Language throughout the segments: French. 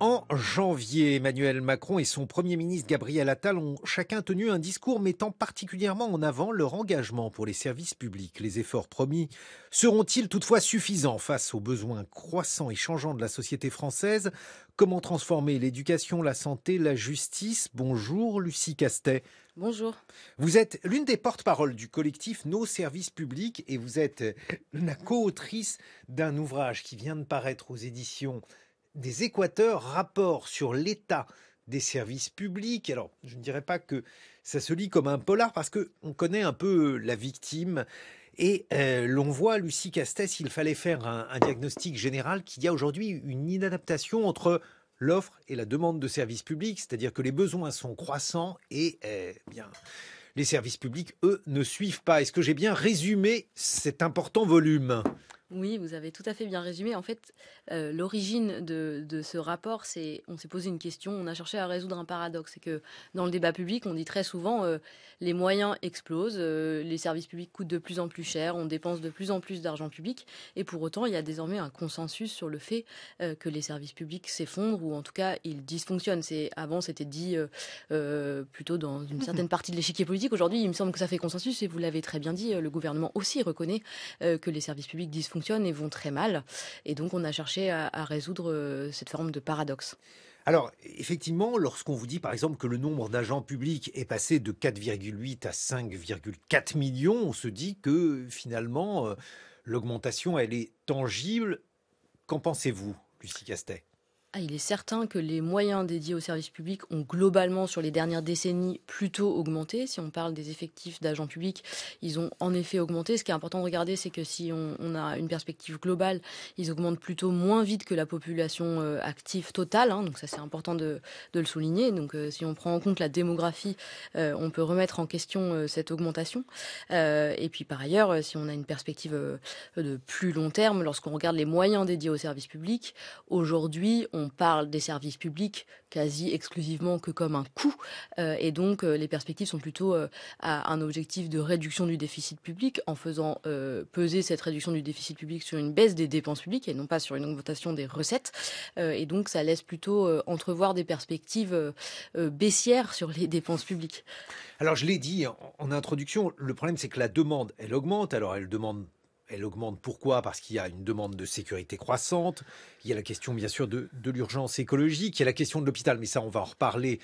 En janvier, Emmanuel Macron et son Premier ministre Gabriel Attal ont chacun tenu un discours mettant particulièrement en avant leur engagement pour les services publics. Les efforts promis seront-ils toutefois suffisants face aux besoins croissants et changeants de la société française? Comment transformer l'éducation, la santé, la justice? Bonjour Lucie Castet. Bonjour. Vous êtes l'une des porte-paroles du collectif Nos services publics et vous êtes la co-autrice d'un ouvrage qui vient de paraître aux éditions des Équateurs, rapport sur l'état des services publics. Alors, je ne dirais pas que ça se lit comme un polar parce qu'on connaît un peu la victime et l'on voit, Lucie Castet, s'il fallait faire un diagnostic général, qu'il y a aujourd'hui une inadaptation entre l'offre et la demande de services publics, c'est-à-dire que les besoins sont croissants et bien, les services publics, eux, ne suivent pas. Est-ce que j'ai bien résumé cet important volume ? Oui, vous avez tout à fait bien résumé. En fait, l'origine de ce rapport, on s'est posé une question, on a cherché à résoudre un paradoxe. C'est que dans le débat public, on dit très souvent les moyens explosent, les services publics coûtent de plus en plus cher, on dépense de plus en plus d'argent public. Et pour autant, il y a désormais un consensus sur le fait que les services publics s'effondrent ou en tout cas, ils dysfonctionnent. Avant, c'était dit plutôt dans une certaine partie de l'échiquier politique. Aujourd'hui, il me semble que ça fait consensus et vous l'avez très bien dit, le gouvernement aussi reconnaît que les services publics dysfonctionnent et vont très mal. Et donc, on a cherché à résoudre cette forme de paradoxe. Alors, effectivement, lorsqu'on vous dit, par exemple, que le nombre d'agents publics est passé de 4,8 à 5,4 millions, on se dit que, finalement, l'augmentation, elle est tangible. Qu'en pensez-vous, Lucie Castet ? Il est certain que les moyens dédiés aux services publics ont globalement, sur les dernières décennies, plutôt augmenté. Si on parle des effectifs d'agents publics, ils ont en effet augmenté. Ce qui est important de regarder, c'est que si on a une perspective globale, ils augmentent plutôt moins vite que la population active totale. Donc ça, c'est important de le souligner. Donc si on prend en compte la démographie, on peut remettre en question cette augmentation. Et puis par ailleurs, si on a une perspective de plus long terme, lorsqu'on regarde les moyens dédiés aux services publics, aujourd'hui, on parle des services publics quasi exclusivement que comme un coût. Et donc, les perspectives sont plutôt à un objectif de réduction du déficit public en faisant peser cette réduction du déficit public sur une baisse des dépenses publiques et non pas sur une augmentation des recettes. Et donc, ça laisse plutôt entrevoir des perspectives baissières sur les dépenses publiques. Alors, je l'ai dit en introduction, le problème, c'est que la demande, elle augmente. Alors, elle augmente pourquoi? Parce qu'il y a une demande de sécurité croissante, il y a la question bien sûr de l'urgence écologique, il y a la question de l'hôpital, mais ça on va en reparler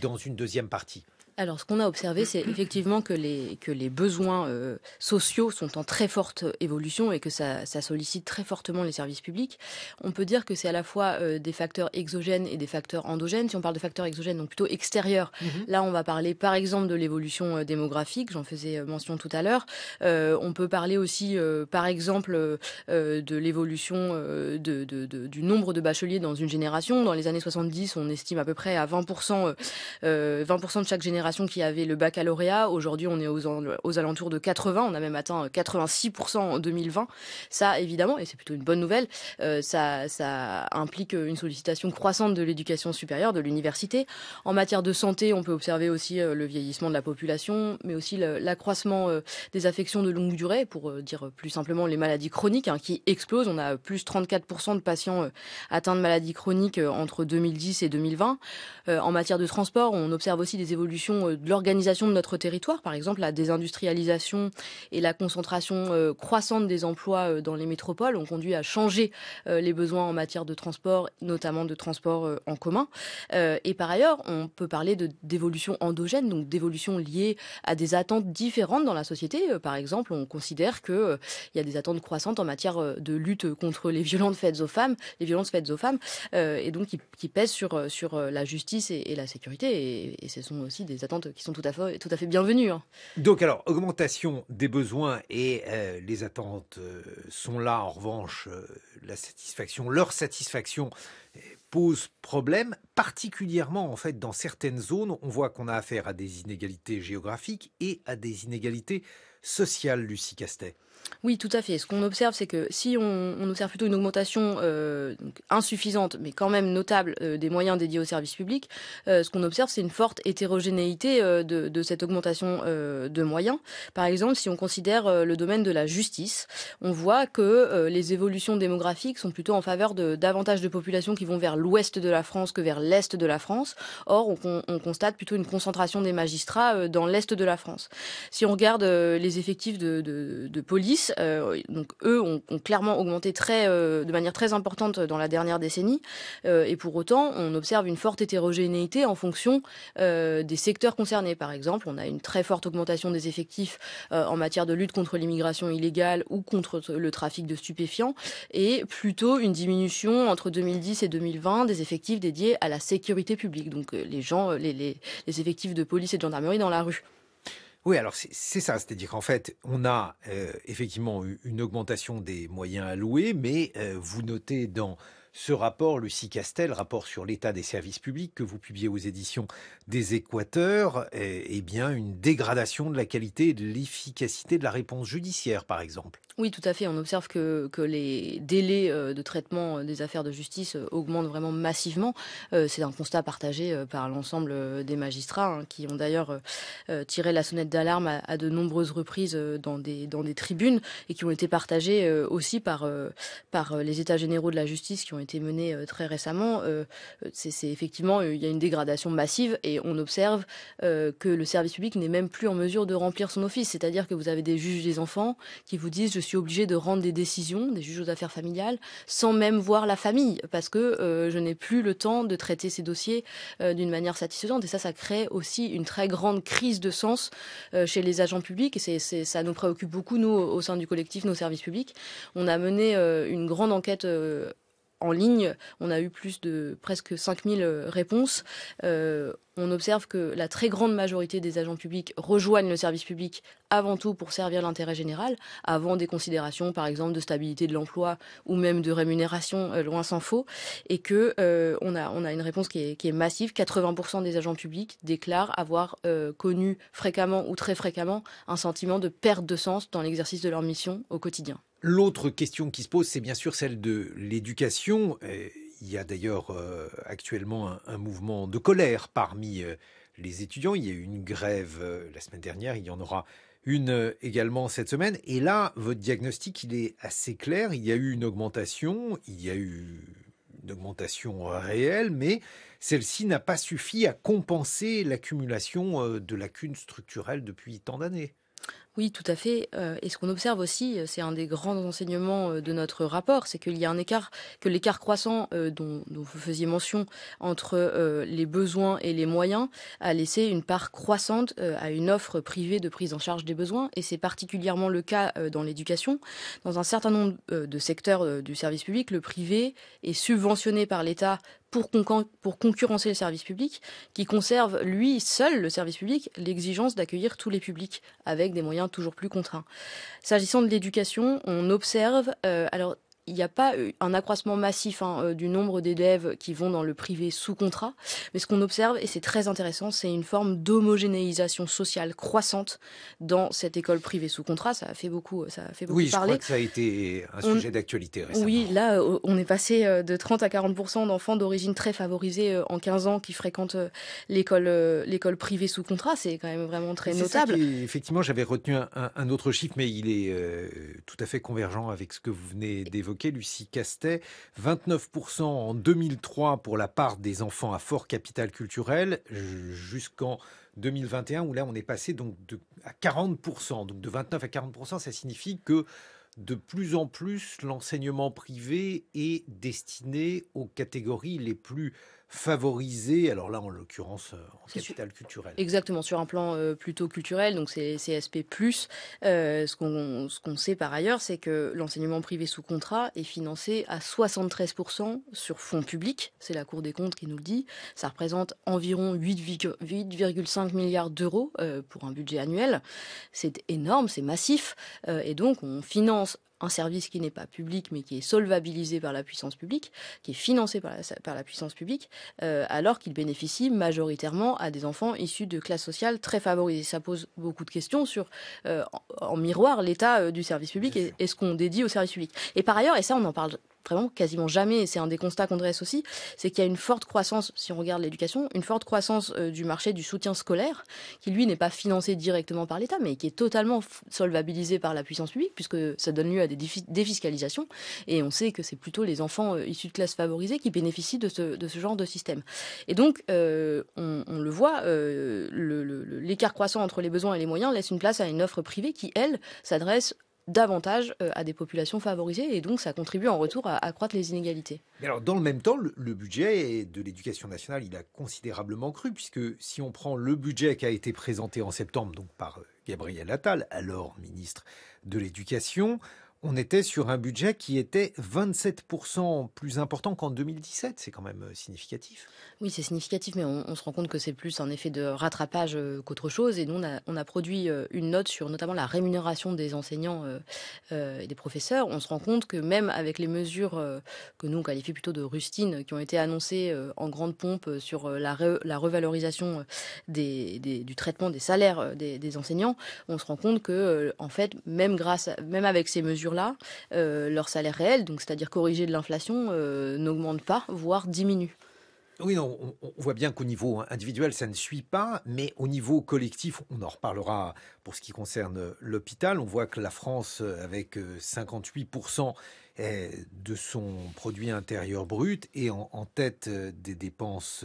dans une deuxième partie. Alors, ce qu'on a observé, c'est effectivement que les besoins sociaux sont en très forte évolution et que ça sollicite très fortement les services publics. On peut dire que c'est à la fois des facteurs exogènes et des facteurs endogènes. Si on parle de facteurs exogènes, donc plutôt extérieurs, là, on va parler par exemple de l'évolution démographique, j'en faisais mention tout à l'heure. On peut parler aussi, par exemple, de l'évolution du nombre de bacheliers dans une génération. Dans les années 70, on estime à peu près à 20%, 20% de chaque génération qui avait le baccalauréat. Aujourd'hui, on est aux alentours de 80. On a même atteint 86% en 2020. Ça, évidemment, et c'est plutôt une bonne nouvelle, ça implique une sollicitation croissante de l'éducation supérieure, de l'université. En matière de santé, on peut observer aussi le vieillissement de la population, mais aussi l'accroissement des affections de longue durée, pour dire plus simplement les maladies chroniques qui explosent. On a plus 34% de patients atteints de maladies chroniques entre 2010 et 2020. En matière de transport, on observe aussi des évolutions de l'organisation de notre territoire, par exemple la désindustrialisation et la concentration croissante des emplois dans les métropoles ont conduit à changer les besoins en matière de transport, notamment de transport en commun. Et par ailleurs, on peut parler d'évolution endogène, donc d'évolution liée à des attentes différentes dans la société. Par exemple, on considère qu'il y a des attentes croissantes en matière de lutte contre les violences faites aux femmes, et donc qui pèsent sur la justice et la sécurité. Et ce sont aussi des attentes qui sont tout à fait bienvenues. Donc alors, augmentation des besoins et les attentes sont là. En revanche, leur satisfaction pose problème, particulièrement en fait dans certaines zones. On voit qu'on a affaire à des inégalités géographiques et à des inégalités sociales, Lucie Castet. Oui, tout à fait. Ce qu'on observe, c'est que si on observe plutôt une augmentation donc insuffisante, mais quand même notable, des moyens dédiés aux services publics, ce qu'on observe, c'est une forte hétérogénéité de cette augmentation de moyens. Par exemple, si on considère le domaine de la justice, on voit que les évolutions démographiques sont plutôt en faveur de davantage de populations qui vont vers l'ouest de la France que vers l'est de la France. Or, on constate plutôt une concentration des magistrats dans l'est de la France. Si on regarde les effectifs de police, donc eux ont clairement augmenté de manière très importante dans la dernière décennie. Et pour autant, on observe une forte hétérogénéité en fonction des secteurs concernés. Par exemple, on a une très forte augmentation des effectifs en matière de lutte contre l'immigration illégale ou contre le trafic de stupéfiants, et plutôt une diminution entre 2010 et 2020 des effectifs dédiés à la sécurité publique. Donc les effectifs de police et de gendarmerie dans la rue. Oui, alors c'est ça, c'est-à-dire qu'en fait, on a effectivement une augmentation des moyens alloués, mais vous notez dans ce rapport, le CICASTEL, rapport sur l'état des services publics que vous publiez aux éditions des Équateurs, eh bien une dégradation de la qualité et de l'efficacité de la réponse judiciaire, par exemple. Oui, tout à fait. On observe que les délais de traitement des affaires de justice augmentent vraiment massivement. C'est un constat partagé par l'ensemble des magistrats, hein, qui ont d'ailleurs tiré la sonnette d'alarme à de nombreuses reprises dans des tribunes, et qui ont été partagés aussi par les états généraux de la justice qui ont été menés très récemment. C'est effectivement, il y a une dégradation massive, et on observe que le service public n'est même plus en mesure de remplir son office. C'est-à-dire que vous avez des juges des enfants qui vous disent: je suis obligé de rendre des décisions, des juges aux affaires familiales, sans même voir la famille, parce que je n'ai plus le temps de traiter ces dossiers d'une manière satisfaisante. Et ça crée aussi une très grande crise de sens chez les agents publics, et ça nous préoccupe beaucoup, nous, au sein du collectif Nos Services Publics. On a mené une grande enquête en ligne. On a eu plus de presque 5000 réponses. On observe que la très grande majorité des agents publics rejoignent le service public avant tout pour servir l'intérêt général, avant des considérations, par exemple, de stabilité de l'emploi ou même de rémunération, loin s'en faut. Et que on a une réponse qui est massive. 80% des agents publics déclarent avoir connu fréquemment ou très fréquemment un sentiment de perte de sens dans l'exercice de leur mission au quotidien. L'autre question qui se pose, c'est bien sûr celle de l'éducation. Il y a d'ailleurs actuellement un mouvement de colère parmi les étudiants. Il y a eu une grève la semaine dernière, il y en aura une également cette semaine. Et là, votre diagnostic, il est assez clair. Il y a eu une augmentation, réelle, mais celle-ci n'a pas suffi à compenser l'accumulation de lacunes structurelles depuis tant d'années. Oui, tout à fait. Et ce qu'on observe aussi, c'est un des grands enseignements de notre rapport, c'est qu'il y a que l'écart croissant dont vous faisiez mention entre les besoins et les moyens a laissé une part croissante à une offre privée de prise en charge des besoins. Et c'est particulièrement le cas dans l'éducation. Dans un certain nombre de secteurs du service public, le privé est subventionné par l'État pour concurrencer le service public, qui conserve, lui seul, le service public, l'exigence d'accueillir tous les publics avec des moyens toujours plus contraints. S'agissant de l'éducation, on observe, alors il n'y a pas un accroissement massif du nombre d'élèves qui vont dans le privé sous contrat, mais ce qu'on observe, et c'est très intéressant, c'est une forme d'homogénéisation sociale croissante dans cette école privée sous contrat. Ça a fait beaucoup Oui, je parler. crois que ça a été un sujet d'actualité récemment. Oui, là, on est passé de 30 à 40% d'enfants d'origine très favorisée en 15 ans qui fréquentent l'école privée sous contrat. C'est quand même vraiment très notable. Effectivement, j'avais retenu un autre chiffre, mais il est tout à fait convergent avec ce que vous venez d'évoquer, Lucie Castet. 29% en 2003 pour la part des enfants à fort capital culturel, jusqu'en 2021, où là, on est passé donc à 40%. Donc de 29 à 40%, ça signifie que de plus en plus, l'enseignement privé est destiné aux catégories les plus favorisées, alors là en l'occurrence en capital culturel. Exactement, sur un plan plutôt culturel, donc c'est CSP+. Ce qu'on sait par ailleurs, c'est que l'enseignement privé sous contrat est financé à 73% sur fonds publics, c'est la Cour des comptes qui nous le dit. Ça représente environ 8,5 milliards d'euros pour un budget annuel. C'est énorme, c'est massif, et donc on finance un service qui n'est pas public, mais qui est solvabilisé par la puissance publique, qui est financé par la puissance publique, alors qu'il bénéficie majoritairement à des enfants issus de classes sociales très favorisées. Ça pose beaucoup de questions sur, en miroir, l'état du service public et ce qu'on dédie au service public. Et par ailleurs, et ça on en parle vraiment quasiment jamais, et c'est un des constats qu'on dresse aussi, c'est qu'il y a une forte croissance, si on regarde l'éducation, une forte croissance du marché du soutien scolaire, qui lui n'est pas financé directement par l'État, mais qui est totalement solvabilisé par la puissance publique, puisque ça donne lieu à des défiscalisations, et on sait que c'est plutôt les enfants issus de classes favorisées qui bénéficient de ce genre de système. Et donc, on le voit, l'écart croissant entre les besoins et les moyens laisse une place à une offre privée qui, elle, s'adresse davantage à des populations favorisées, et donc ça contribue en retour à accroître les inégalités. Mais alors, dans le même temps, le budget de l'éducation nationale, il a considérablement cru, puisque si on prend le budget qui a été présenté en septembre, donc par Gabriel Attal, alors ministre de l'Éducation, on était sur un budget qui était 27% plus important qu'en 2017. C'est quand même significatif. Oui, c'est significatif, mais on se rend compte que c'est plus un effet de rattrapage qu'autre chose. Et nous, on a produit une note sur notamment la rémunération des enseignants et des professeurs. On se rend compte que même avec les mesures que nous on qualifie plutôt de rustines, qui ont été annoncées en grande pompe sur la revalorisation du traitement des salaires des enseignants, on se rend compte que, en fait, même avec ces mesures-là, leur salaire réel, donc c'est-à-dire corrigé de l'inflation, n'augmente pas, voire diminue. Oui, non, on voit bien qu'au niveau individuel, ça ne suit pas, mais au niveau collectif, on en reparlera pour ce qui concerne l'hôpital. On voit que la France, avec 58% de son produit intérieur brut, est en tête des dépenses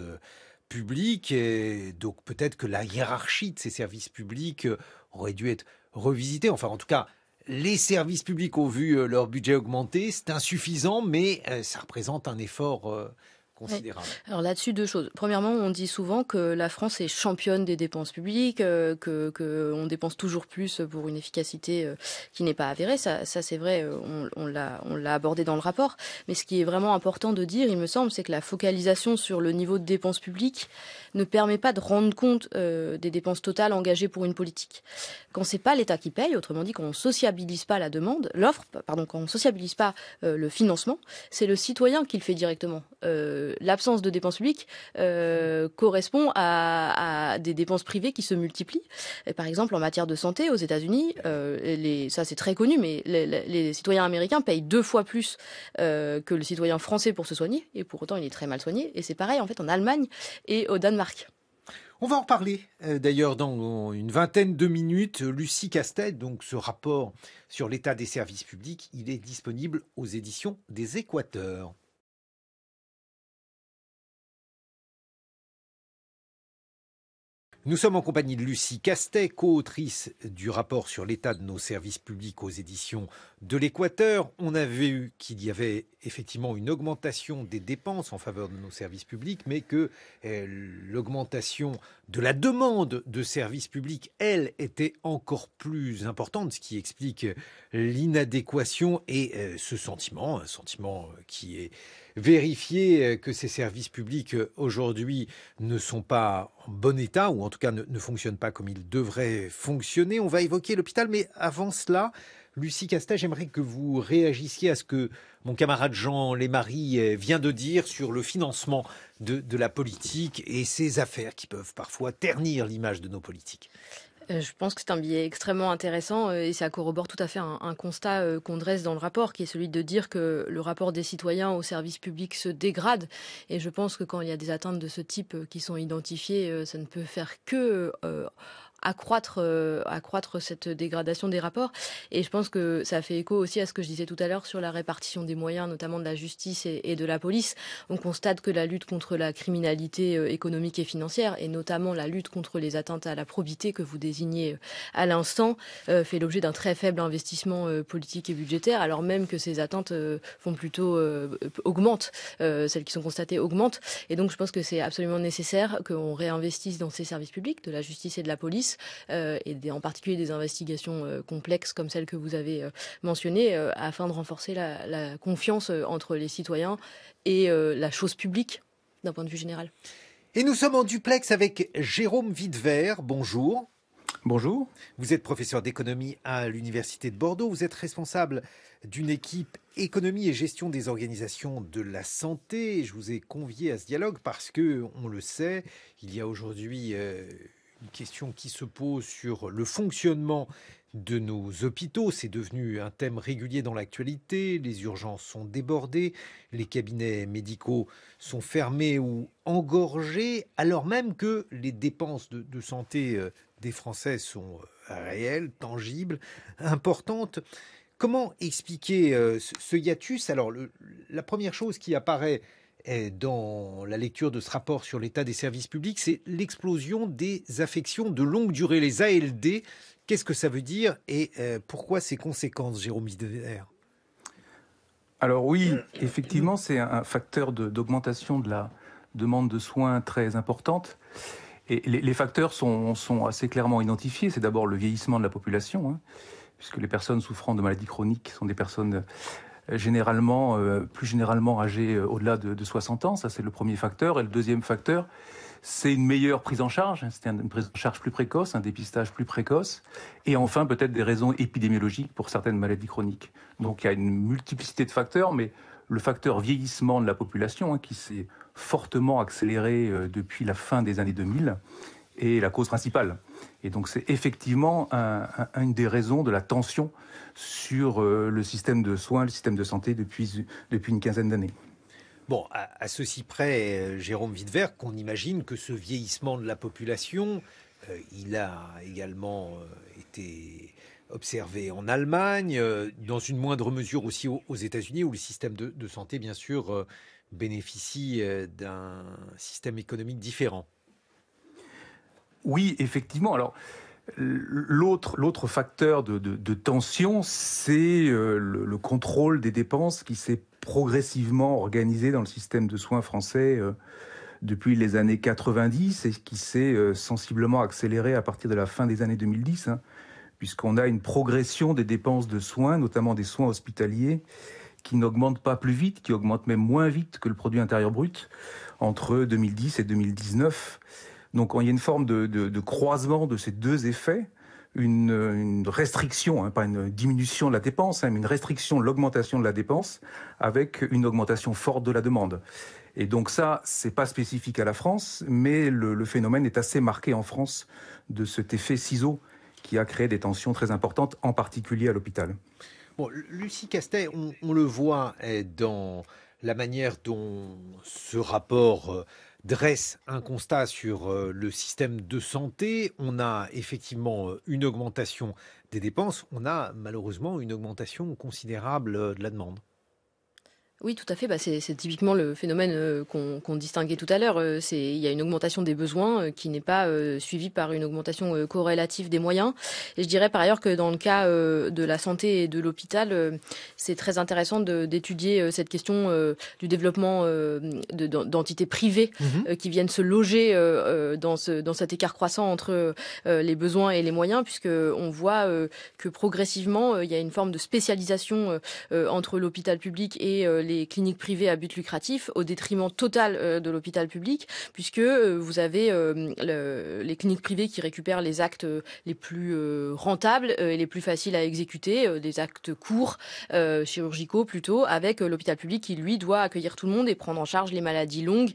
publiques. Et donc peut-être que la hiérarchie de ces services publics aurait dû être revisitée. Enfin, en tout cas, les services publics ont vu leur budget augmenter. C'est insuffisant, mais ça représente un effort considérable. Ouais. Alors là-dessus, deux choses. Premièrement, on dit souvent que la France est championne des dépenses publiques, que on dépense toujours plus pour une efficacité qui n'est pas avérée. Ça c'est vrai, on l'a abordé dans le rapport. Mais ce qui est vraiment important de dire, il me semble, c'est que la focalisation sur le niveau de dépenses publiques ne permet pas de rendre compte des dépenses totales engagées pour une politique. Quand c'est pas l'État qui paye, autrement dit, quand on sociabilise pas la demande, quand on sociabilise pas le financement, c'est le citoyen qui le fait directement. L'absence de dépenses publiques correspond à des dépenses privées qui se multiplient. Et par exemple, en matière de santé, aux États-Unis, ça c'est très connu, mais les citoyens américains payent 2 fois plus que le citoyen français pour se soigner, et pour autant il est très mal soigné. Et c'est pareil en fait en Allemagne et au Danemark. On va en reparler d'ailleurs dans une vingtaine de minutes. Lucie Castet, donc ce rapport sur l'état des services publics, il est disponible aux éditions des Équateurs. Nous sommes en compagnie de Lucie Castet, co-autrice du rapport sur l'état de nos services publics aux éditions de l'Équateur. On a vu qu'il y avait effectivement une augmentation des dépenses en faveur de nos services publics, mais que l'augmentation de la demande de services publics, elle, était encore plus importante, ce qui explique l'inadéquation et un sentiment qui est vérifié, que ces services publics aujourd'hui ne sont pas en bon état, ou en tout cas ne fonctionnent pas comme ils devraient fonctionner. On va évoquer l'hôpital, mais avant cela, Lucie Castet, j'aimerais que vous réagissiez à ce que mon camarade Jean Lémarie vient de dire sur le financement de la politique et ces affaires qui peuvent parfois ternir l'image de nos politiques. Je pense que c'est un biais extrêmement intéressant et ça corrobore tout à fait un constat qu'on dresse dans le rapport, qui est celui de dire que le rapport des citoyens au service public se dégrade. Et je pense que quand il y a des atteintes de ce type qui sont identifiées, ça ne peut faire que accroître cette dégradation des rapports. Et je pense que ça fait écho aussi à ce que je disais tout à l'heure sur la répartition des moyens, notamment de la justice et de la police. On constate que la lutte contre la criminalité économique et financière, et notamment la lutte contre les atteintes à la probité que vous désignez à l'instant, fait l'objet d'un très faible investissement politique et budgétaire, alors même que ces atteintes augmentent, celles qui sont constatées augmentent. Et donc je pense que c'est absolument nécessaire qu'on réinvestisse dans ces services publics, de la justice et de la police, et en particulier des investigations complexes comme celles que vous avez mentionnées, afin de renforcer la confiance entre les citoyens et la chose publique d'un point de vue général. Et nous sommes en duplex avec Jérôme Widver. Bonjour. Bonjour. Vous êtes professeur d'économie à l'Université de Bordeaux. Vous êtes responsable d'une équipe économie et gestion des organisations de la santé. Je vous ai convié à ce dialogue parce que, on le sait, il y a aujourd'hui une question qui se pose sur le fonctionnement de nos hôpitaux. C'est devenu un thème régulier dans l'actualité. Les urgences sont débordées, les cabinets médicaux sont fermés ou engorgés, alors même que les dépenses de santé des Français sont réelles, tangibles, importantes. Comment expliquer ce hiatus? Alors, la première chose qui apparaît dans la lecture de ce rapport sur l'état des services publics, c'est l'explosion des affections de longue durée, les ALD. Qu'est-ce que ça veut dire et pourquoi ces conséquences, Jérôme Videver? Alors oui, effectivement, c'est un facteur d'augmentation de la demande de soins très importante. Et les facteurs sont assez clairement identifiés. C'est d'abord le vieillissement de la population, hein, puisque les personnes souffrant de maladies chroniques sont des personnes plus généralement âgées au-delà de 60 ans. Ça, c'est le premier facteur. Et le deuxième facteur, c'est une meilleure prise en charge. C'est une prise en charge plus précoce, un dépistage plus précoce. Et enfin, peut-être des raisons épidémiologiques pour certaines maladies chroniques. Donc, il y a une multiplicité de facteurs, mais le facteur vieillissement de la population, hein, qui s'est fortement accéléré depuis la fin des années 2000, est la cause principale. Et donc, c'est effectivement une des raisons de la tension sur le système de soins, le système de santé depuis une quinzaine d'années. Bon, à ceci près, Jérôme Videver, qu'on imagine que ce vieillissement de la population, il a également été observé en Allemagne, dans une moindre mesure aussi aux États-Unis, où le système de santé, bien sûr, bénéficie d'un système économique différent. Oui, effectivement. Alors, l'autre facteur de tension, c'est le contrôle des dépenses qui s'est progressivement organisé dans le système de soins français depuis les années 90 et qui s'est sensiblement accéléré à partir de la fin des années 2010, hein, puisqu'on a une progression des dépenses de soins, notamment des soins hospitaliers, qui n'augmente pas plus vite, qui augmente même moins vite que le produit intérieur brut entre 2010 et 2019. Donc il y a une forme de croisement de ces deux effets, une restriction, hein, pas une diminution de la dépense, hein, mais une restriction de l'augmentation de la dépense avec une augmentation forte de la demande. Et donc ça, c'est pas spécifique à la France, mais le phénomène est assez marqué en France de cet effet ciseau qui a créé des tensions très importantes, en particulier à l'hôpital. Bon, Lucie Castet, on le voit dans la manière dont ce rapport dresse un constat sur le système de santé. On a effectivement une augmentation des dépenses, on a malheureusement une augmentation considérable de la demande. Oui, tout à fait. Bah, c'est typiquement le phénomène qu'on distinguait tout à l'heure. Il y a une augmentation des besoins qui n'est pas suivie par une augmentation corrélative des moyens. Et je dirais par ailleurs que dans le cas de la santé et de l'hôpital, c'est très intéressant d'étudier cette question du développement d'entités privées qui viennent se loger dans cet écart croissant entre les besoins et les moyens, puisque on voit que progressivement, il y a une forme de spécialisation entre l'hôpital public et les cliniques privées à but lucratif au détriment total de l'hôpital public, puisque vous avez les cliniques privées qui récupèrent les actes les plus rentables et les plus faciles à exécuter, des actes courts, chirurgicaux plutôt, avec l'hôpital public qui, lui, doit accueillir tout le monde et prendre en charge les maladies longues,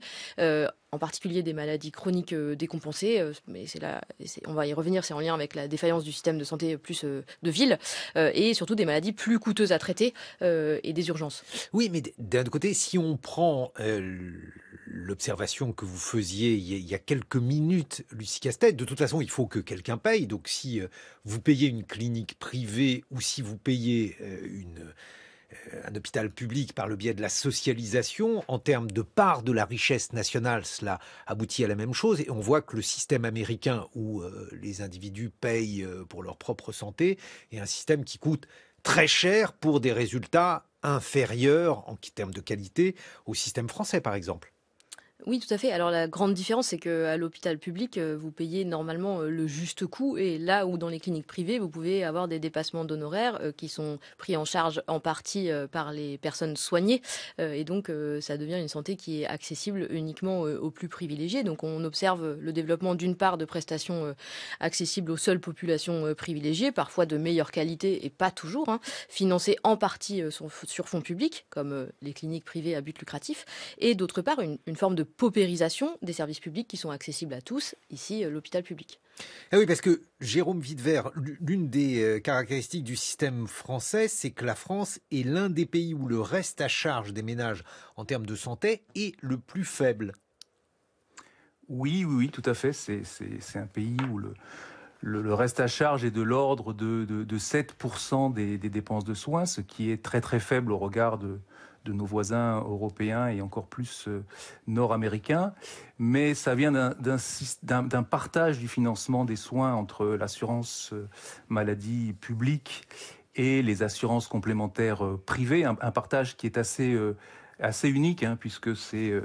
en particulier des maladies chroniques décompensées, mais on va y revenir, c'est en lien avec la défaillance du système de santé plus de ville, et surtout des maladies plus coûteuses à traiter et des urgences. Oui, mais d'un autre côté, si on prend l'observation que vous faisiez il y a quelques minutes, Lucie Castet, de toute façon, il faut que quelqu'un paye. Donc si vous payez une clinique privée ou si vous payez un hôpital public par le biais de la socialisation, en termes de part de la richesse nationale, cela aboutit à la même chose. Et on voit que le système américain où les individus payent pour leur propre santé est un système qui coûte très cher pour des résultats inférieurs en termes de qualité au système français, par exemple. Oui, tout à fait. Alors la grande différence, c'est qu'à l'hôpital public, vous payez normalement le juste coût, et là où dans les cliniques privées, vous pouvez avoir des dépassements d'honoraires qui sont pris en charge en partie par les personnes soignées, et donc ça devient une santé qui est accessible uniquement aux plus privilégiés. Donc on observe le développement d'une part de prestations accessibles aux seules populations privilégiées, parfois de meilleure qualité et pas toujours, hein, financées en partie sur fonds publics, comme les cliniques privées à but lucratif, et d'autre part une forme de paupérisation des services publics qui sont accessibles à tous, ici l'hôpital public. Ah oui, parce que Jérôme Widver, l'une des caractéristiques du système français, c'est que la France est l'un des pays où le reste à charge des ménages en termes de santé est le plus faible. Oui, tout à fait. C'est un pays où le reste à charge est de l'ordre de 7% des dépenses de soins, ce qui est très très faible au regard de nos voisins européens et encore plus nord-américains. Mais ça vient d'un partage du financement des soins entre l'assurance maladie publique et les assurances complémentaires privées, un partage qui est assez unique, hein, puisque c'est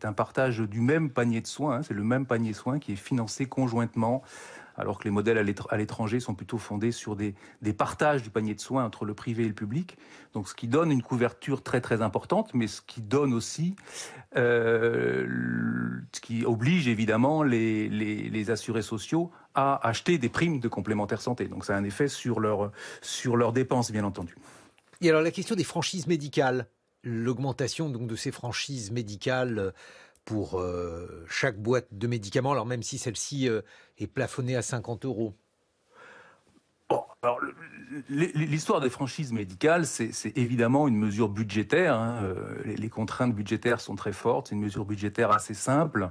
un partage du même panier de soins, hein, c'est le même panier de soins qui est financé conjointement, alors que les modèles à l'étranger sont plutôt fondés sur des partages du panier de soins entre le privé et le public. Donc ce qui donne une couverture très très importante, mais ce qui donne aussi, ce qui oblige évidemment les assurés sociaux à acheter des primes de complémentaire santé. Donc ça a un effet sur leurs dépenses, bien entendu. Et alors la question des franchises médicales, l'augmentation donc de ces franchises médicales pour chaque boîte de médicaments, alors même si celle-ci est plafonnée à 50 euros. Bon, alors l'histoire des franchises médicales, c'est évidemment une mesure budgétaire, hein. Les contraintes budgétaires sont très fortes, c'est une mesure budgétaire assez simple.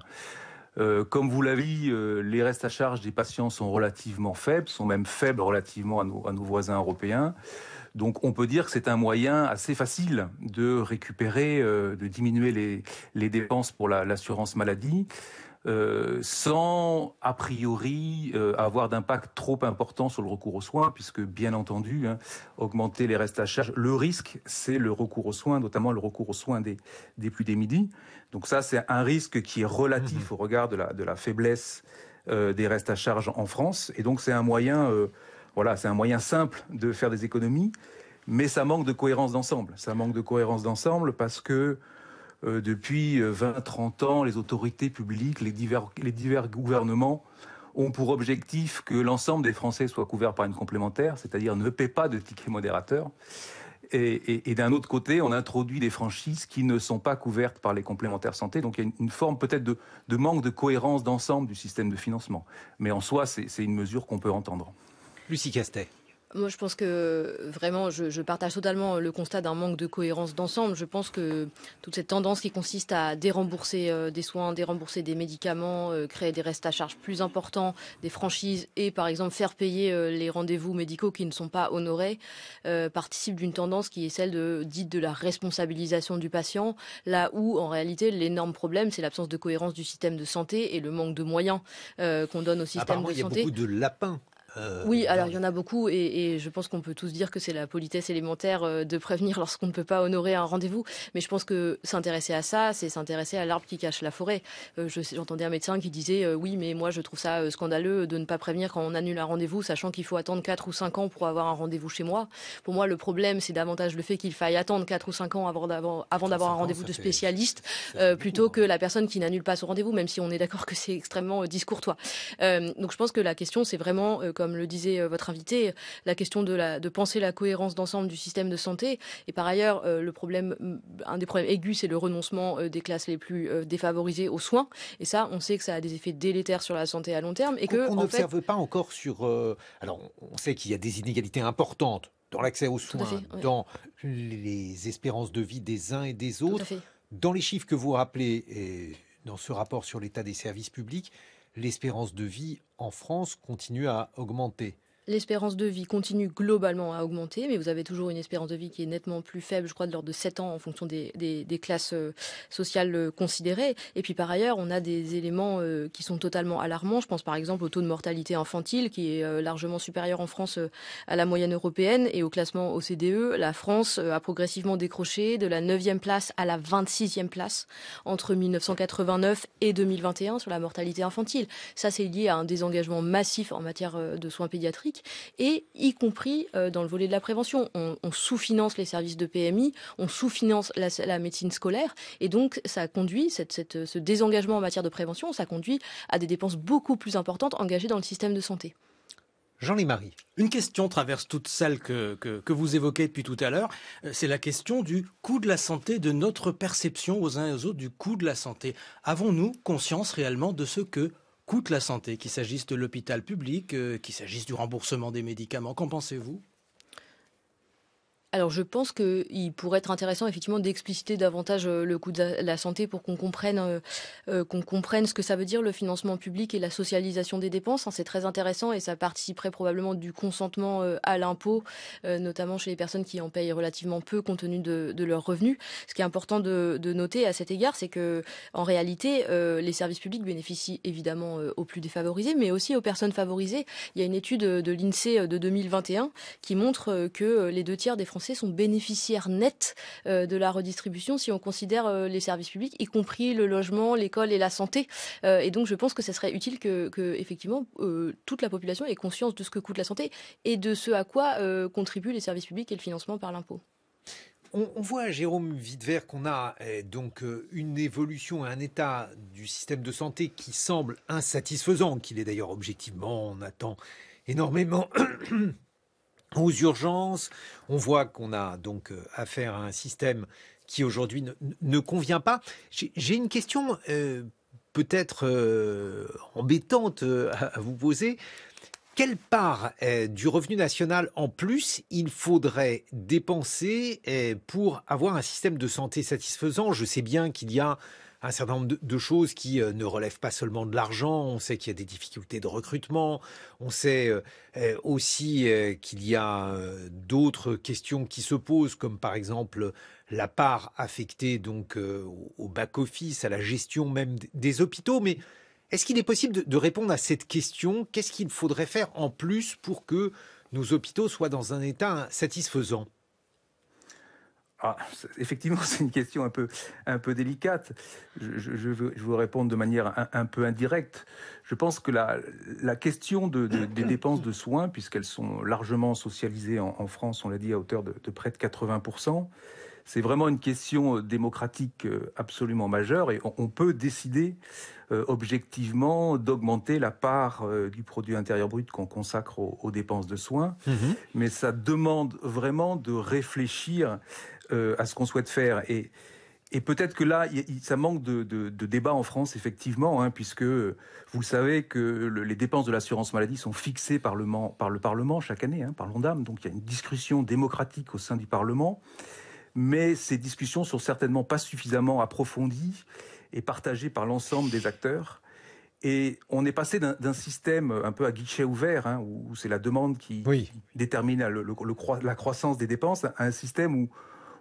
Comme vous l'avez dit, les restes à charge des patients sont relativement faibles, sont même faibles relativement à nos voisins européens. Donc on peut dire que c'est un moyen assez facile de récupérer, de diminuer les dépenses pour l'assurance maladie, sans a priori avoir d'impact trop important sur le recours aux soins, puisque bien entendu, hein, augmenter les restes à charge, le risque c'est le recours aux soins, notamment le recours aux soins des plus démunis. Donc ça c'est un risque qui est relatif au regard de la faiblesse des restes à charge en France, et donc c'est un moyen... Voilà, c'est un moyen simple de faire des économies, mais ça manque de cohérence d'ensemble. Ça manque de cohérence d'ensemble parce que depuis 20-30 ans, les autorités publiques, les divers gouvernements ont pour objectif que l'ensemble des Français soient couverts par une complémentaire, c'est-à-dire ne paient pas de ticket modérateur. Et d'un autre côté, on introduit des franchises qui ne sont pas couvertes par les complémentaires santé. Donc il y a une forme peut-être de manque de cohérence d'ensemble du système de financement. Mais en soi, c'est une mesure qu'on peut entendre. Lucie Castet. Moi, je pense que vraiment, je partage totalement le constat d'un manque de cohérence d'ensemble. Je pense que toute cette tendance qui consiste à dérembourser des soins, dérembourser des médicaments, créer des restes à charge plus importants, des franchises et, par exemple, faire payer les rendez-vous médicaux qui ne sont pas honorés, participe d'une tendance qui est celle dite de la responsabilisation du patient, là où, en réalité, l'énorme problème, c'est l'absence de cohérence du système de santé et le manque de moyens qu'on donne au système de santé. Apparemment, il y a beaucoup de lapins. Oui, alors il y en a beaucoup et je pense qu'on peut tous dire que c'est la politesse élémentaire de prévenir lorsqu'on ne peut pas honorer un rendez-vous. Mais je pense que s'intéresser à ça, c'est s'intéresser à l'arbre qui cache la forêt. J'entendais un médecin qui disait oui, mais moi je trouve ça scandaleux de ne pas prévenir quand on annule un rendez-vous, sachant qu'il faut attendre 4 ou 5 ans pour avoir un rendez-vous chez moi. Pour moi, le problème, c'est davantage le fait qu'il faille attendre 4 ou 5 ans avant d'avoir un rendez-vous de spécialiste plutôt que la personne qui n'annule pas son rendez-vous, même si on est d'accord que c'est extrêmement discourtois. Donc je pense que la question, c'est vraiment, comme le disait votre invité, la question de penser la cohérence d'ensemble du système de santé. Et par ailleurs, un des problèmes aigus, c'est le renoncement des classes les plus défavorisées aux soins. Et ça, on sait que ça a des effets délétères sur la santé à long terme. Et qu'on n'observe pas encore sur... alors, on sait qu'il y a des inégalités importantes dans l'accès aux soins, dans les espérances de vie des uns et des autres. Dans les chiffres que vous rappelez, et dans ce rapport sur l'état des services publics, l'espérance de vie en France continue à augmenter. L'espérance de vie continue globalement à augmenter, mais vous avez toujours une espérance de vie qui est nettement plus faible, je crois de l'ordre de 7 ans en fonction des classes sociales considérées. Et puis par ailleurs, on a des éléments qui sont totalement alarmants. Je pense par exemple au taux de mortalité infantile qui est largement supérieur en France à la moyenne européenne, et au classement OCDE, la France a progressivement décroché de la 9e place à la 26e place entre 1989 et 2021 sur la mortalité infantile. Ça, c'est lié à un désengagement massif en matière de soins pédiatriques, et y compris dans le volet de la prévention. On sous-finance les services de PMI, on sous-finance la médecine scolaire, et donc ça conduit, ce désengagement en matière de prévention, ça conduit à des dépenses beaucoup plus importantes engagées dans le système de santé. Jean Lémarie. Une question traverse toutes celles que vous évoquez depuis tout à l'heure. C'est la question du coût de la santé, de notre perception aux uns et aux autres du coût de la santé. Avons-nous conscience réellement de ce que coûte la santé, qu'il s'agisse de l'hôpital public, qu'il s'agisse du remboursement des médicaments? Qu'en pensez-vous ? Alors je pense qu'il pourrait être intéressant effectivement d'expliciter davantage le coût de la santé pour qu'on comprenne ce que ça veut dire le financement public et la socialisation des dépenses. C'est très intéressant et ça participerait probablement du consentement à l'impôt, notamment chez les personnes qui en payent relativement peu compte tenu de leurs revenus. Ce qui est important de noter à cet égard, c'est que en réalité, les services publics bénéficient évidemment aux plus défavorisés, mais aussi aux personnes favorisées. Il y a une étude de l'INSEE de 2021 qui montre que les 2 tiers des Français sont bénéficiaires nets de la redistribution si on considère les services publics, y compris le logement, l'école et la santé. Et donc je pense que ce serait utile que effectivement toute la population ait conscience de ce que coûte la santé et de ce à quoi contribuent les services publics et le financement par l'impôt. On voit, Jérôme Widmer, qu'on a donc une évolution, un état du système de santé qui semble insatisfaisant, qu'il est d'ailleurs objectivement, on attend énormément aux urgences. On voit qu'on a donc affaire à un système qui aujourd'hui ne convient pas. J'ai une question peut-être embêtante à vous poser. Quelle part du revenu national en plus il faudrait dépenser pour avoir un système de santé satisfaisant? Je sais bien qu'il y a un certain nombre de choses qui ne relèvent pas seulement de l'argent. On sait qu'il y a des difficultés de recrutement. On sait aussi qu'il y a d'autres questions qui se posent, comme par exemple la part affectée donc au back-office, à la gestion même des hôpitaux. Mais est-ce qu'il est possible de répondre à cette question? Qu'est-ce qu'il faudrait faire en plus pour que nos hôpitaux soient dans un état satisfaisant? Effectivement, c'est une question un peu délicate. Je veux répondre de manière un peu indirecte. Je pense que la question des dépenses de soins, puisqu'elles sont largement socialisées en France, on l'a dit, à hauteur de près de 80%, c'est vraiment une question démocratique absolument majeure, et on peut décider objectivement d'augmenter la part du produit intérieur brut qu'on consacre aux dépenses de soins. Mais ça demande vraiment de réfléchir à ce qu'on souhaite faire. Et peut-être que là, ça manque de débat en France, effectivement, puisque vous le savez que les dépenses de l'assurance maladie sont fixées par le Parlement chaque année, par l'ONDAM. Donc il y a une discussion démocratique au sein du Parlement. Mais ces discussions sont certainement pas suffisamment approfondies et partagées par l'ensemble des acteurs. Et on est passé d'un système un peu à guichet ouvert, où c'est la demande qui détermine la croissance des dépenses, à un système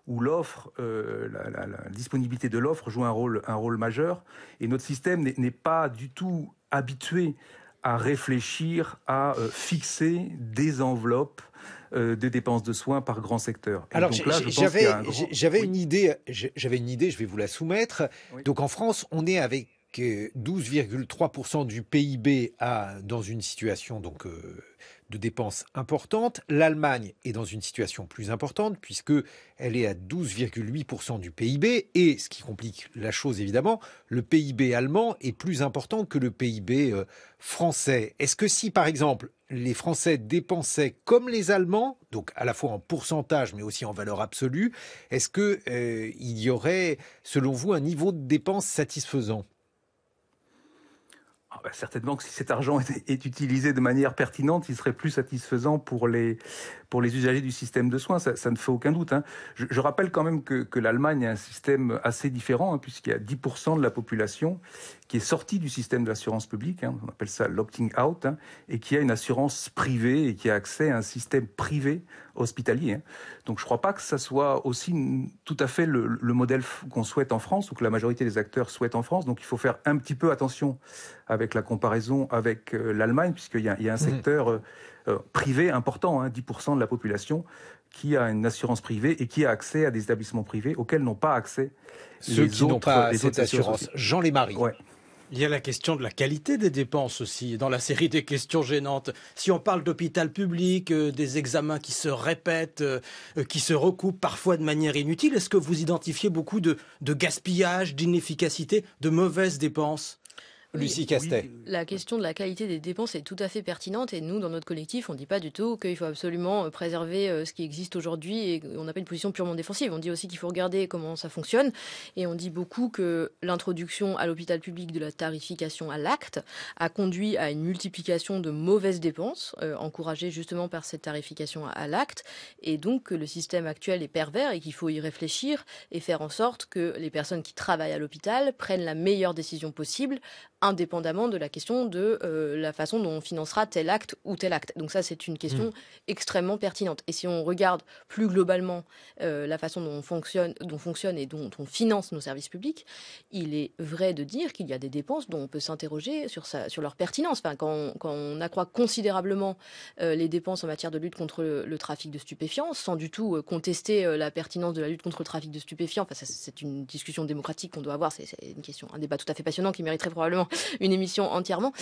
où l'offre, la disponibilité de l'offre joue un rôle majeur. Et notre système n'est pas du tout habitué à réfléchir à fixer des enveloppes de dépenses de soins par grand secteur. Alors, j'avais une idée, je vais vous la soumettre. Oui. Donc en France, on est avec 12,3% du PIB dans une situation donc de dépenses importantes. L'Allemagne est dans une situation plus importante puisque elle est à 12,8% du PIB, et ce qui complique la chose évidemment, le PIB allemand est plus important que le PIB français. Est-ce que si par exemple les Français dépensaient comme les Allemands, donc à la fois en pourcentage mais aussi en valeur absolue, est-ce que il y aurait selon vous un niveau de dépenses satisfaisant? Certainement que si cet argent est utilisé de manière pertinente, il serait plus satisfaisant pour les usagers du système de soins, ça ne fait aucun doute. Hein. Je rappelle quand même que l'Allemagne a un système assez différent, hein, puisqu'il y a 10% de la population qui est sortie du système de l'assurance publique, hein, on appelle ça l'opting out, hein, et qui a une assurance privée et qui a accès à un système privé hospitalier. Hein. Donc je ne crois pas que ça soit aussi tout à fait le modèle qu'on souhaite en France, ou que la majorité des acteurs souhaitent en France. Donc il faut faire un petit peu attention avec la comparaison avec l'Allemagne, puisqu'il y a un secteur privé important, hein, 10% de la population, qui a une assurance privée et qui a accès à des établissements privés auxquels n'ont pas accès ceux qui n'ont pas cette assurance. Jean Lémarie. Ouais. Il y a la question de la qualité des dépenses aussi, dans la série des questions gênantes. Si on parle d'hôpital public, des examens qui se répètent, qui se recoupent parfois de manière inutile, est-ce que vous identifiez beaucoup de gaspillage, d'inefficacité, de mauvaises dépenses ? Lucie Castet. Oui, la question de la qualité des dépenses est tout à fait pertinente et nous, dans notre collectif, on ne dit pas du tout qu'il faut absolument préserver ce qui existe aujourd'hui et on n'a pas une position purement défensive. On dit aussi qu'il faut regarder comment ça fonctionne et on dit beaucoup que l'introduction à l'hôpital public de la tarification à l'acte a conduit à une multiplication de mauvaises dépenses, encouragées justement par cette tarification à l'acte, et donc que le système actuel est pervers et qu'il faut y réfléchir et faire en sorte que les personnes qui travaillent à l'hôpital prennent la meilleure décision possible, indépendamment de la question de la façon dont on financera tel acte ou tel acte. Donc ça, c'est une question extrêmement pertinente. Et si on regarde plus globalement la façon dont fonctionne et dont on finance nos services publics, il est vrai de dire qu'il y a des dépenses dont on peut s'interroger sur leur pertinence. Enfin, quand on accroît considérablement les dépenses en matière de lutte contre le trafic de stupéfiants, sans du tout contester la pertinence de la lutte contre le trafic de stupéfiants, enfin, ça, c'est une discussion démocratique qu'on doit avoir, c'est un débat tout à fait passionnant qui mériterait probablement une émission entièrement.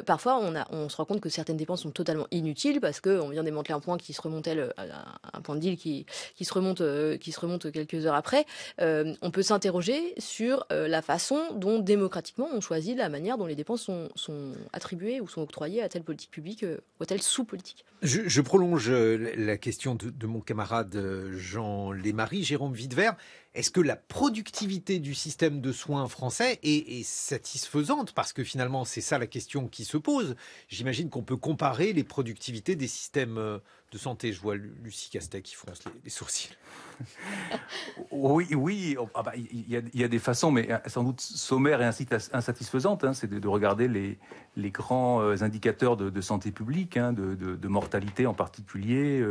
Parfois, on se rend compte que certaines dépenses sont totalement inutiles parce qu'on vient démanteler un point qui se remontait, un point de deal qui se remonte quelques heures après. On peut s'interroger sur la façon dont démocratiquement on choisit la manière dont les dépenses sont attribuées ou sont octroyées à telle politique publique ou à telle sous-politique. Je prolonge la question de mon camarade Jean Lémarie. Jérôme Widver, est-ce que la productivité du système de soins français est satisfaisante? Parce que finalement, c'est ça la question qui se pose. J'imagine qu'on peut comparer les productivités des systèmes de santé. Je vois Lucie Castet qui fronce les sourcils. Oui, il y a des façons, mais sans doute sommaires et insatisfaisantes. Hein, c'est de regarder les grands indicateurs de santé publique, hein, de mortalité en particulier,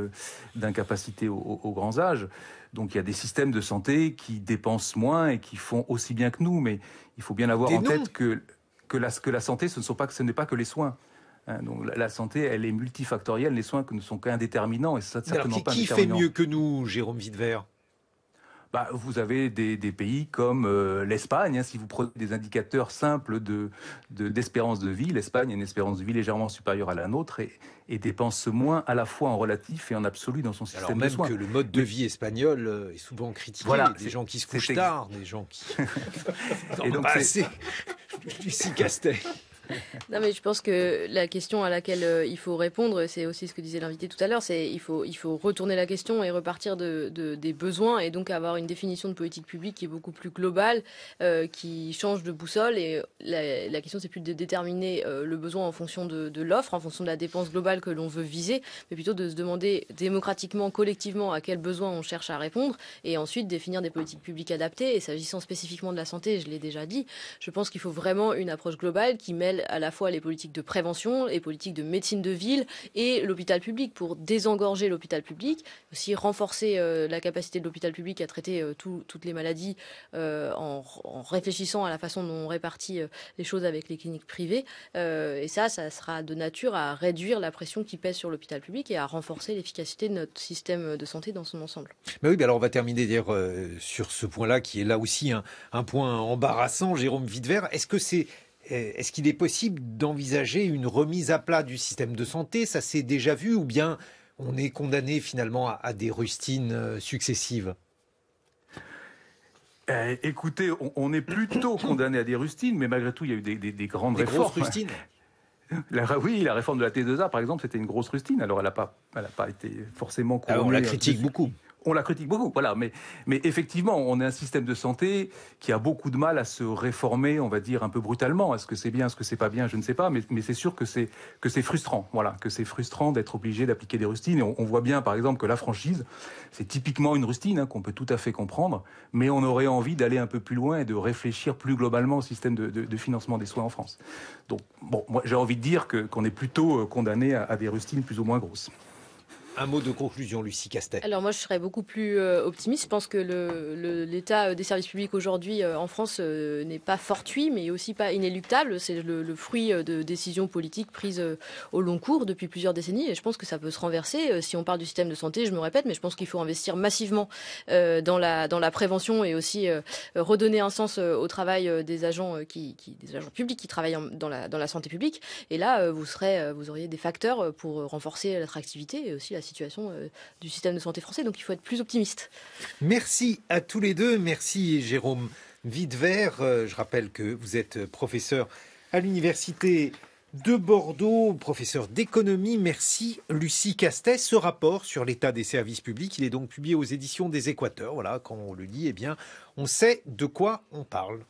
d'incapacité aux grands âges. Donc il y a des systèmes de santé qui dépensent moins et qui font aussi bien que nous, mais il faut bien avoir en tête que la santé, ce n'est pas que les soins. Donc la santé, elle est multifactorielle. Les soins ne sont qu'un déterminant et ça certainement pas un déterminant. Qui fait mieux que nous, Jérôme Widver? Vous avez des pays comme l'Espagne. Hein, si vous prenez des indicateurs simples d'espérance de vie, l'Espagne a une espérance de vie légèrement supérieure à la nôtre et dépense moins à la fois en relatif et en absolu dans son système de soins. Alors même que le mode de vie espagnol est souvent critiqué. Voilà, des gens qui se couchent tard, des gens qui... et donc c'est Lucie Castet. Non, mais je pense que la question à laquelle il faut répondre, c'est aussi ce que disait l'invité tout à l'heure, c'est il faut retourner la question et repartir des besoins et donc avoir une définition de politique publique qui est beaucoup plus globale, qui change de boussole. Et la question, c'est plus de déterminer le besoin en fonction de l'offre, en fonction de la dépense globale que l'on veut viser, mais plutôt de se demander démocratiquement, collectivement, à quels besoins on cherche à répondre et ensuite définir des politiques publiques adaptées. Et s'agissant spécifiquement de la santé, je l'ai déjà dit, je pense qu'il faut vraiment une approche globale qui mêle à la fois les politiques de prévention, les politiques de médecine de ville et l'hôpital public pour désengorger l'hôpital public, aussi renforcer la capacité de l'hôpital public à traiter toutes les maladies en réfléchissant à la façon dont on répartit les choses avec les cliniques privées. Et ça sera de nature à réduire la pression qui pèse sur l'hôpital public et à renforcer l'efficacité de notre système de santé dans son ensemble. Oui, alors on va terminer d'ailleurs sur ce point-là qui est là aussi un point embarrassant, Jérôme Widver. Est-ce qu'il est possible d'envisager une remise à plat du système de santé? Ça s'est déjà vu ou bien on est condamné finalement à des rustines successives? Écoutez, on est plutôt condamné à des rustines, mais malgré tout, il y a eu des grandes réformes. Grosses rustines. Oui, la réforme de la T2A, par exemple, c'était une grosse rustine. Alors, elle n'a pas été forcément couronnée. On la critique beaucoup. On la critique beaucoup, voilà. Mais effectivement, on a un système de santé qui a beaucoup de mal à se réformer, on va dire, un peu brutalement. Est-ce que c'est bien, est-ce que c'est pas bien, je ne sais pas. Mais c'est sûr que c'est frustrant, voilà. Que c'est frustrant d'être obligé d'appliquer des rustines. Et on voit bien, par exemple, que la franchise, c'est typiquement une rustine, qu'on peut tout à fait comprendre. Mais on aurait envie d'aller un peu plus loin et de réfléchir plus globalement au système de financement des soins en France. Donc, bon, moi, j'ai envie de dire qu'on est plutôt condamné à des rustines plus ou moins grosses. Un mot de conclusion, Lucie Castet. Alors moi, je serais beaucoup plus optimiste. Je pense que l'état des services publics aujourd'hui en France n'est pas fortuit, mais aussi pas inéluctable. C'est le fruit de décisions politiques prises au long cours depuis plusieurs décennies. Et je pense que ça peut se renverser. Si on parle du système de santé, je me répète, mais je pense qu'il faut investir massivement dans la prévention et aussi redonner un sens au travail des agents des agents publics qui travaillent dans la santé publique. Et là, vous auriez des facteurs pour renforcer l'attractivité et aussi la situation du système de santé français. Donc il faut être plus optimiste. Merci à tous les deux. Merci Jérôme Wiedever. Je rappelle que vous êtes professeur à l'université de Bordeaux, professeur d'économie. Merci Lucie Castet. Ce rapport sur l'état des services publics, il est donc publié aux éditions des Équateurs. Voilà, quand on le lit, eh bien, on sait de quoi on parle.